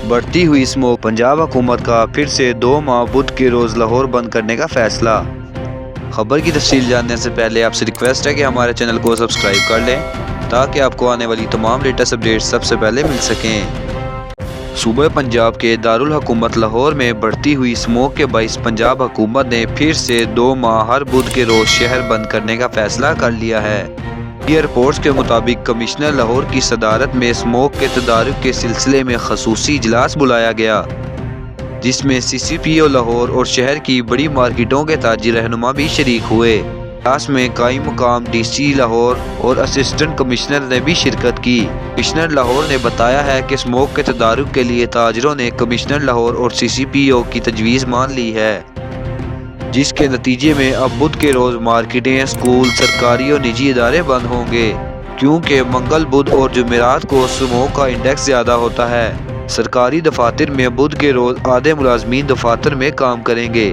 بڑھتی ہوئی اسموک، پنجاب حکومت کا پھر سے 2 ماہ بدھ کے روز لاہور بند کرنے کا فیصلہ۔ خبر کی تفصیل جاننے سے پہلے آپ سے ریکویسٹ ہے کہ ہمارے چینل کو سبسکرائب کر لیں تاکہ آپ کو آنے والی تمام لیٹسٹ اپڈیٹس سب سے پہلے مل سکیں۔ صوبہ پنجاب کے دارالحکومت لاہور میں بڑھتی ہوئی اسموک کے باعث پنجاب حکومت نے پھر سے 2 ماہ ہر بدھ کے روز شہر بند کرنے کا فیصلہ کر لیا ہے۔ میڈیا رپورٹس کے مطابق کمشنر لاہور کی صدارت میں اسموک کے تدارک کے سلسلے میں خصوصی اجلاس بلایا گیا، جس میں CCPO لاہور اور شہر کی بڑی مارکیٹوں کے تاجر رہنما بھی شریک ہوئے۔ اجلاس میں قائم مقام DC لاہور اور اسسٹنٹ کمشنر نے بھی شرکت کی۔ کمشنر لاہور نے بتایا ہے کہ اسموک کے تدارک کے لیے تاجروں نے کمشنر لاہور اور CCPO کی تجویز مان لی ہے، جس کے نتیجے میں اب بدھ کے روز مارکیٹیں، اسکول، سرکاری اور نجی ادارے بند ہوں گے، کیونکہ منگل، بدھ اور جمعرات کو اسموک کا انڈیکس زیادہ ہوتا ہے۔ سرکاری دفاتر میں بدھ کے روز آدھے ملازمین دفاتر میں کام کریں گے۔